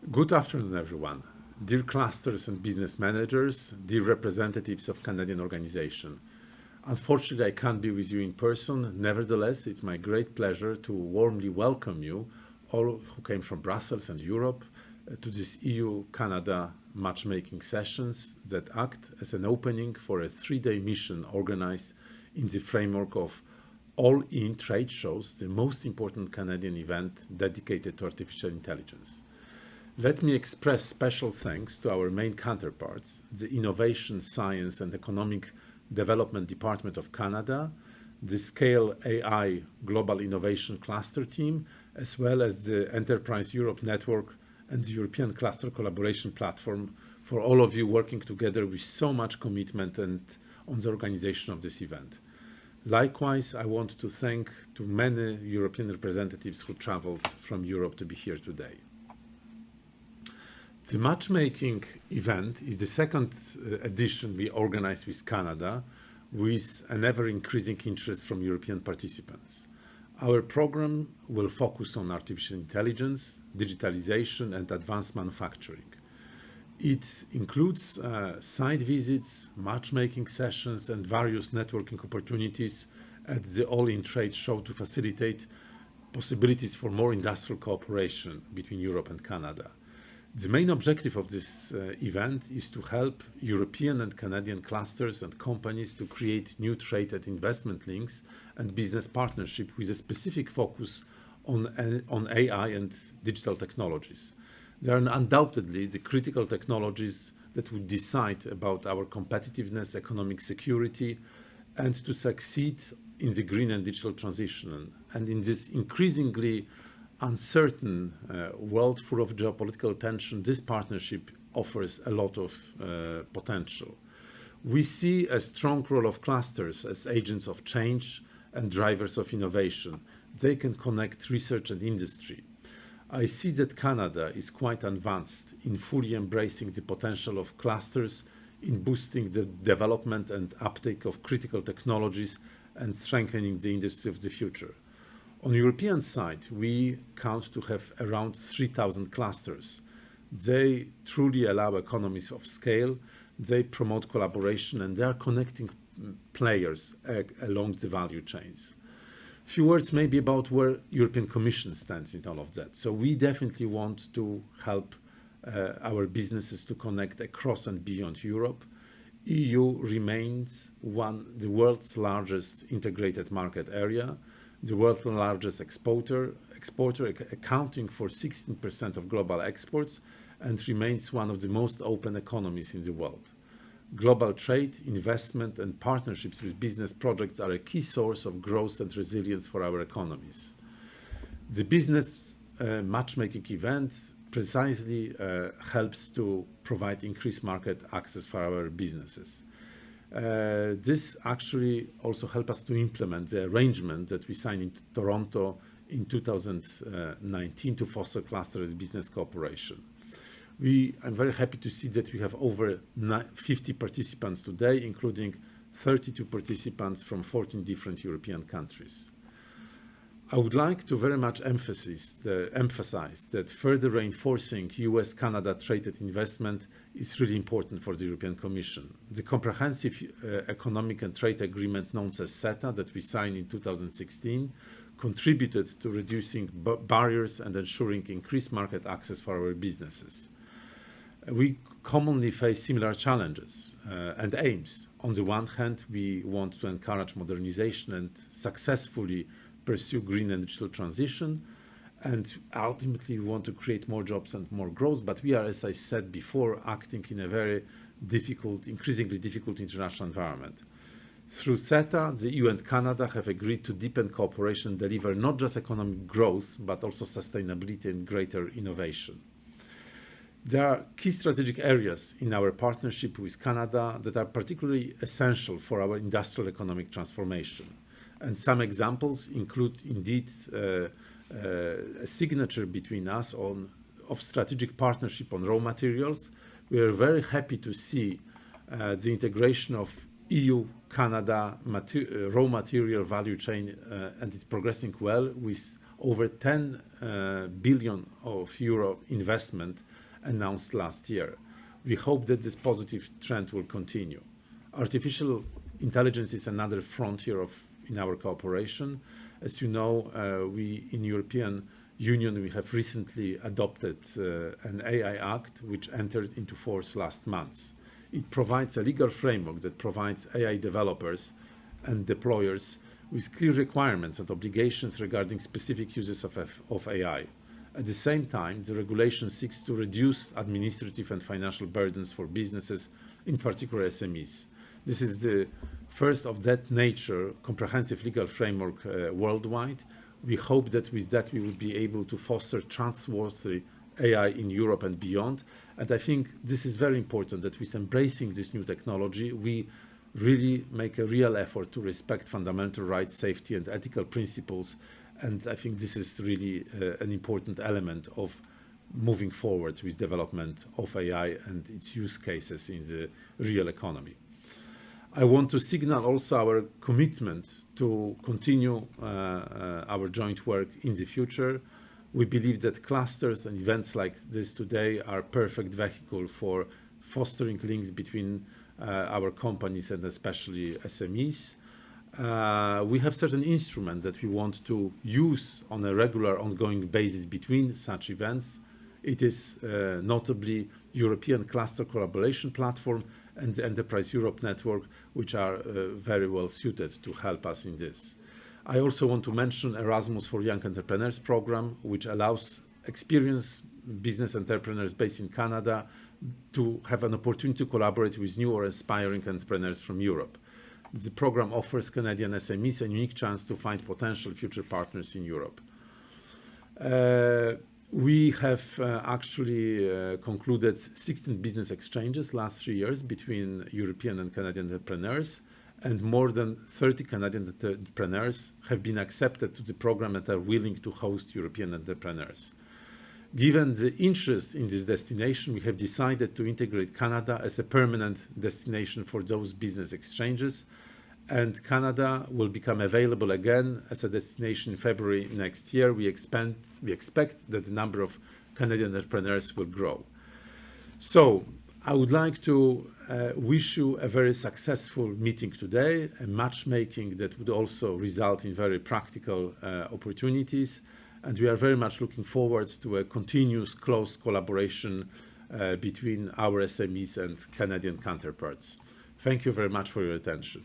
Good afternoon, everyone. Dear clusters and business managers, dear representatives of Canadian organization. Unfortunately, I can't be with you in person. Nevertheless, it's my great pleasure to warmly welcome you, all who came from Brussels and Europe, to this EU-Canada matchmaking sessions that act as an opening for a 3-day mission organized in the framework of All-In Trade Shows, the most important Canadian event dedicated to artificial intelligence. Let me express special thanks to our main counterparts, the Innovation, Science and Economic Development Department of Canada, the Scale AI Global Innovation Cluster Team, as well as the Enterprise Europe Network and the European Cluster Collaboration Platform, for all of you working together with so much commitment and on the organization of this event. Likewise, I want to thank to many European representatives who traveled from Europe to be here today. The matchmaking event is the second edition we organize with Canada, with an ever-increasing interest from European participants. Our program will focus on artificial intelligence, digitalization, and advanced manufacturing. It includes site visits, matchmaking sessions, and various networking opportunities at the All-In Trade Show to facilitate possibilities for more industrial cooperation between Europe and Canada. The main objective of this event is to help European and Canadian clusters and companies to create new trade and investment links and business partnership with a specific focus on AI and digital technologies. They are undoubtedly the critical technologies that would decide about our competitiveness, economic security, and to succeed in the green and digital transition. And in this increasingly uncertain world full of geopolitical tension, this partnership offers a lot of potential. We see a strong role of clusters as agents of change and drivers of innovation. They can connect research and industry. I see that Canada is quite advanced in fully embracing the potential of clusters in boosting the development and uptake of critical technologies and strengthening the industry of the future. On the European side, we count to have around 3,000 clusters. They truly allow economies of scale, they promote collaboration, and they are connecting players along the value chains. Few words maybe about where European Commission stands in all of that. So we definitely want to help our businesses to connect across and beyond Europe. EU remains the world's largest integrated market area, the world's largest exporter accounting for 16% of global exports, and remains one of the most open economies in the world. Global trade, investment, and partnerships with business projects are a key source of growth and resilience for our economies. The business matchmaking event precisely helps to provide increased market access for our businesses. This actually also helps us to implement the arrangement that we signed in Toronto in 2019 to foster cluster and business cooperation. I'm very happy to see that we have over 50 participants today, including 32 participants from 14 different European countries. I would like to very much emphasize that further reinforcing US-Canada trade and investment is really important for the European Commission. The comprehensive economic and trade agreement known as CETA that we signed in 2016 contributed to reducing barriers and ensuring increased market access for our businesses. We commonly face similar challenges and aims. On the one hand, we want to encourage modernization and successfully pursue green and digital transition, and ultimately we want to create more jobs and more growth, but we are, as I said before, acting in a very increasingly difficult international environment. Through CETA, the EU and Canada have agreed to deepen cooperation and deliver not just economic growth, but also sustainability and greater innovation. There are key strategic areas in our partnership with Canada that are particularly essential for our industrial economic transformation. And some examples include indeed a signature between us of strategic partnership on raw materials. We are very happy to see the integration of EU-Canada raw material value chain, and it's progressing well with over 10 billion of euro investment announced last year. We hope that this positive trend will continue. Artificial intelligence is another frontier in our cooperation. As you know, we in European Union, we have recently adopted an AI Act which entered into force last month. It provides a legal framework that provides AI developers and deployers with clear requirements and obligations regarding specific uses of AI. At the same time, the regulation seeks to reduce administrative and financial burdens for businesses, in particular SMEs. This is the first of that nature comprehensive legal framework worldwide. We hope that with that we will be able to foster trustworthy AI in Europe and beyond. And I think this is very important that with embracing this new technology, we really make a real effort to respect fundamental rights, safety, and ethical principles. And I think this is really an important element of moving forward with development of AI and its use cases in the real economy. I want to signal also our commitment to continue our joint work in the future. We believe that clusters and events like this today are a perfect vehicle for fostering links between our companies and especially SMEs. We have certain instruments that we want to use on a regular, ongoing basis between such events. It is notably European Cluster Collaboration Platform and the Enterprise Europe Network, which are very well suited to help us in this. I also want to mention Erasmus for Young Entrepreneurs program, which allows experienced business entrepreneurs based in Canada to have an opportunity to collaborate with new or aspiring entrepreneurs from Europe. The program offers Canadian SMEs a unique chance to find potential future partners in Europe. We have actually concluded 16 business exchanges last 3 years between European and Canadian entrepreneurs, and more than 30 Canadian entrepreneurs have been accepted to the program and are willing to host European entrepreneurs. Given the interest in this destination, we have decided to integrate Canada as a permanent destination for those business exchanges, and Canada will become available again as a destination in February next year. We expect that the number of Canadian entrepreneurs will grow. So I would like to wish you a very successful meeting today, a matchmaking that would also result in very practical opportunities. And we are very much looking forward to a continuous close collaboration between our SMEs and Canadian counterparts. Thank you very much for your attention.